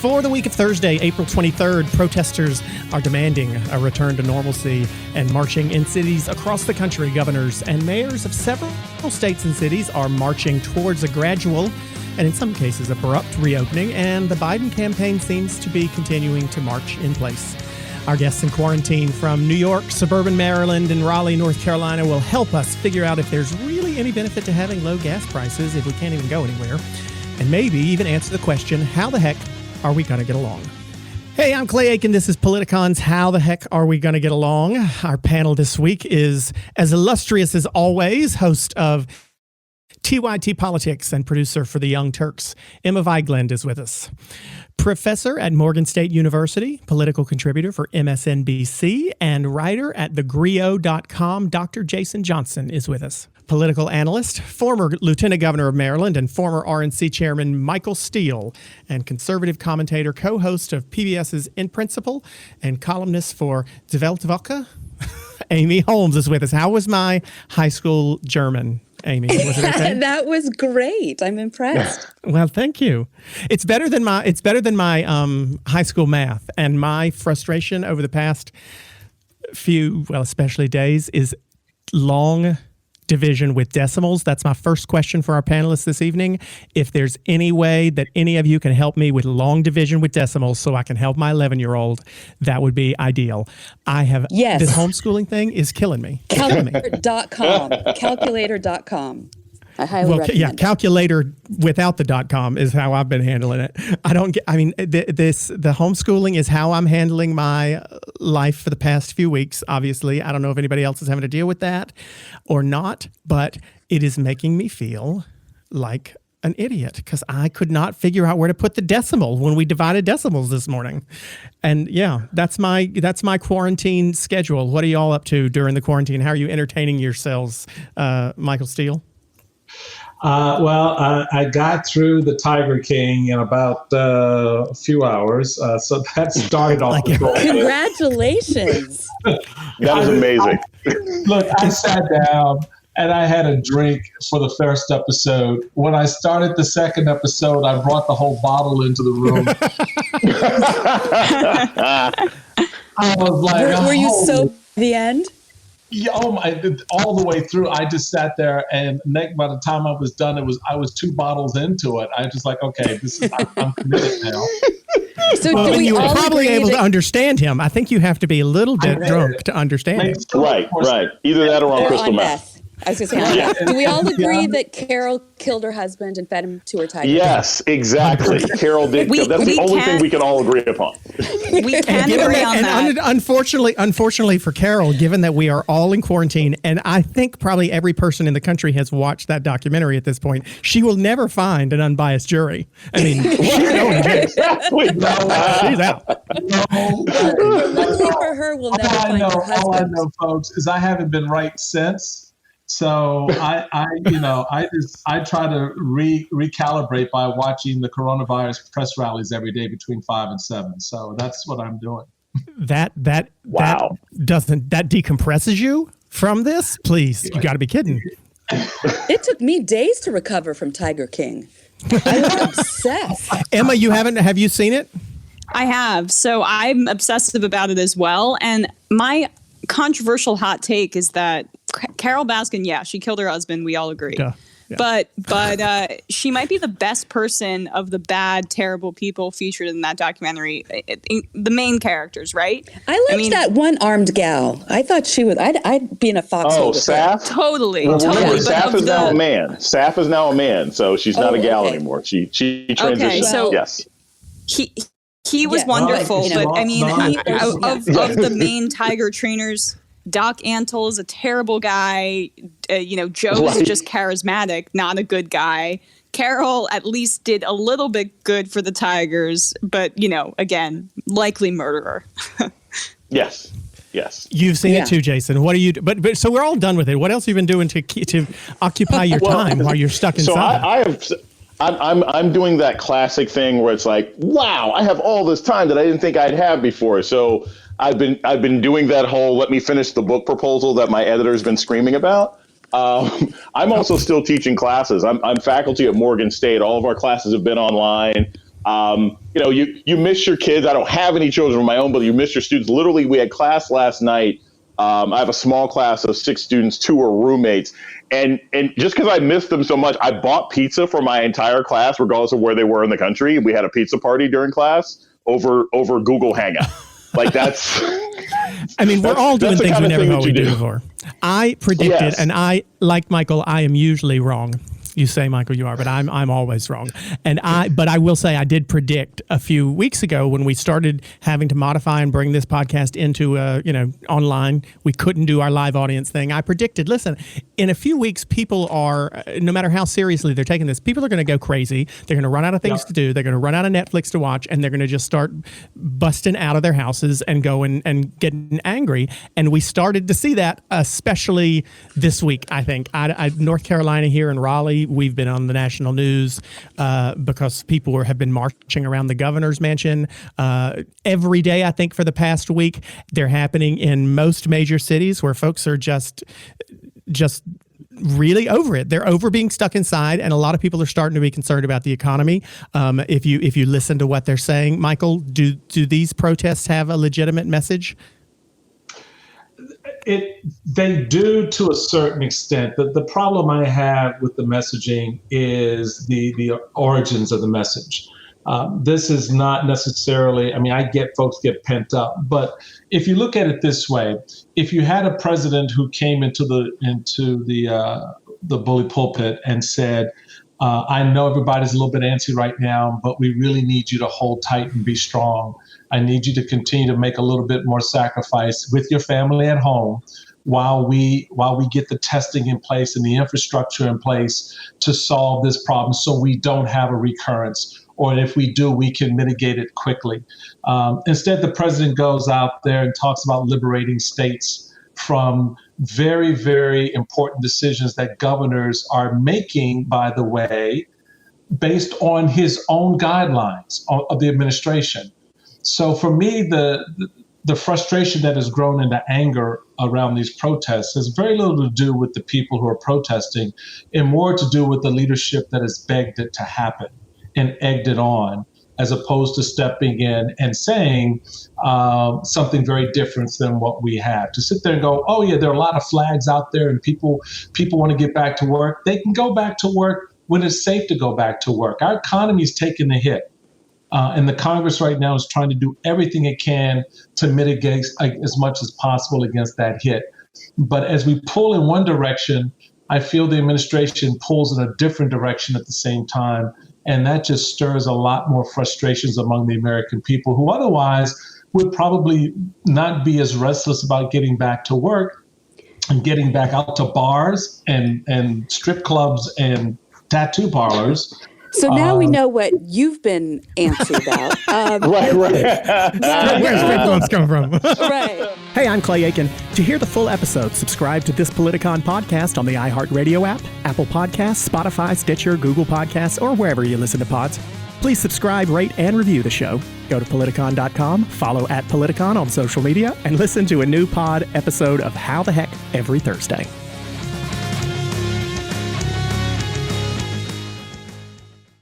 For the week of Thursday, April 23rd, protesters are demanding a return to normalcy and marching in cities across the country. Governors and mayors of several states and cities are marching towards a gradual and in some cases abrupt reopening, and the Biden campaign seems to be continuing to march in place. Our guests in quarantine from New York, suburban Maryland, and Raleigh, North Carolina will help us figure out if there's really any benefit to having low gas prices if we can't even go anywhere, and maybe even answer the question, how the heck are we going to get along? Hey, I'm Clay Aiken. This is Politicon's How the Heck Are We Going to Get Along? Our panel this week is as illustrious as always, host of TYT Politics and producer for the Young Turks. Emma Vigeland is with us. Professor at Morgan State University, political contributor for MSNBC, and writer at thegriot.com, Dr. Jason Johnson is with us. Political analyst, former Lieutenant Governor of Maryland and former RNC Chairman Michael Steele, and conservative commentator, co-host of PBS's In Principle, and columnist for Die Weltwoche, Amy Holmes is with us. How was my high school German, Amy? Was it okay? That was great. I'm impressed. Well, thank you. It's better than my high school math, and my frustration over the past few, well, especially days, is long division with decimals. That's my first question for our panelists this evening. If there's any way that any of you can help me with long division with decimals so I can help my 11-year-old, that would be ideal. Yes. This homeschooling thing is killing me. Calculator.com. I highly recommend it. Calculator without the .com is how I've been handling it. The homeschooling is how I'm handling my life for the past few weeks. Obviously, I don't know if anybody else is having to deal with that or not, but it is making me feel like an idiot because I could not figure out where to put the decimal when we divided decimals this morning. And yeah, that's my quarantine schedule. What are y'all up to during the quarantine? How are you entertaining yourselves, Michael Steele? I got through the Tiger King in about a few hours, so that started off the roll. Congratulations. That was amazing. I sat down and I had a drink for the first episode. When I started the second episode, I brought the whole bottle into the room. I was like, were you so at the end? Yeah, all the way through. I just sat there, and Nick, by the time I was done, I was 2 bottles into it. I was just like, okay, I'm committed now. So you were probably able to understand him. I think you have to be a little bit drunk to understand him. Right. Either that or on crystal meth. I was going to say, do we all agree that Carol killed her husband and fed him to her tiger? Yes, exactly. Carol did. That's the only thing we can all agree upon. We can agree on that. Unfortunately for Carol, given that we are all in quarantine, and I think probably every person in the country has watched that documentary at this point, she will never find an unbiased jury. I mean, she's going to jail. Exactly. She's out. Luckily for her, we'll never find her husband. All I know, folks, is I haven't been right since. So I try to recalibrate by watching the coronavirus press rallies every day between 5 and 7. So that's what I'm doing. That decompresses you from this? Please, you got to be kidding. It took me days to recover from Tiger King. I was obsessed. Emma, have you seen it? I have. So I'm obsessive about it as well. And my controversial hot take is that Carol Baskin, she killed her husband. We all agree. Yeah. But she might be the best person of the bad, terrible people featured in that documentary. The main characters, right? I liked that one armed gal. I thought she was. I'd be in a foxhole. Oh, Saf? Totally. Well, remember, Saf is now a man. Saf is now a man, so she's not a gal anymore. She transitioned. Okay, so yes. He was wonderful, but I mean, of the main Tiger trainers, Doc Antle is a terrible guy. Joe is just charismatic, not a good guy. Carol at least did a little bit good for the Tigers, but, again, likely murderer. Yes. You've seen it too, Jason. What are you? But so we're all done with it. What else have you been doing to occupy your time while you're stuck inside? So I'm doing that classic thing where it's like, wow, I have all this time that I didn't think I'd have before. So I've been doing that whole let me finish the book proposal that my editor's been screaming about. I'm also still teaching classes. I'm faculty at Morgan State. All of our classes have been online. you miss your kids. I don't have any children of my own, but you miss your students. Literally, we had class last night. I have a small class of 6 students, 2 are roommates. And just because I missed them so much, I bought pizza for my entire class, regardless of where they were in the country. We had a pizza party during class over Google Hangout. Like that's... I mean, we're all doing things we never thought we'd do before. I predicted, Yes. and I, like Michael, I am usually wrong. You say, Michael, you are, but I'm always wrong. But I will say I did predict a few weeks ago when we started having to modify and bring this podcast into online. We couldn't do our live audience thing. I predicted, listen, in a few weeks, people are, no matter how seriously they're taking this, people are going to go crazy. They're going to run out of things to do. They're going to run out of Netflix to watch, and they're going to just start busting out of their houses and going and getting angry. And we started to see that, especially this week, I think. North Carolina here in Raleigh, we've been on the national news because people have been marching around the governor's mansion every day, I think, for the past week. They're happening in most major cities where folks are just really over it. They're over being stuck inside, and a lot of people are starting to be concerned about the economy. If you listen to what they're saying, Michael, do these protests have a legitimate message? They do to a certain extent. The problem I have with the messaging is the origins of the message. This is not necessarily, I get folks get pent up, but if you look at it this way, if you had a president who came into the bully pulpit and said, I know everybody's a little bit antsy right now, but we really need you to hold tight and be strong. I need you to continue to make a little bit more sacrifice with your family at home while we get the testing in place and the infrastructure in place to solve this problem so we don't have a recurrence. Or if we do, we can mitigate it quickly. Instead, the president goes out there and talks about liberating states from very, very important decisions that governors are making, by the way, based on his own guidelines of the administration. So for me, the frustration that has grown into anger around these protests has very little to do with the people who are protesting and more to do with the leadership that has begged it to happen and egged it on, as opposed to stepping in and saying something very different than what we have. To sit there and go, oh yeah, there are a lot of flags out there and people want to get back to work. They can go back to work when it's safe to go back to work. Our economy is taking the hit. And the Congress right now is trying to do everything it can to mitigate as much as possible against that hit. But as we pull in one direction, I feel the administration pulls in a different direction at the same time. And that just stirs a lot more frustrations among the American people who otherwise would probably not be as restless about getting back to work and getting back out to bars and strip clubs and tattoo parlors. So now we know what you've been antsy about. Right. Where's strip clubs come from? Right. Hey, I'm Clay Aiken. To hear the full episode, subscribe to This Politicon podcast on the iHeartRadio app, Apple Podcasts, Spotify, Stitcher, Google Podcasts, or wherever you listen to pods. Please subscribe, rate, and review the show. Go to Politicon.com, follow @Politicon on social media, and listen to a new pod episode of How the Heck every Thursday.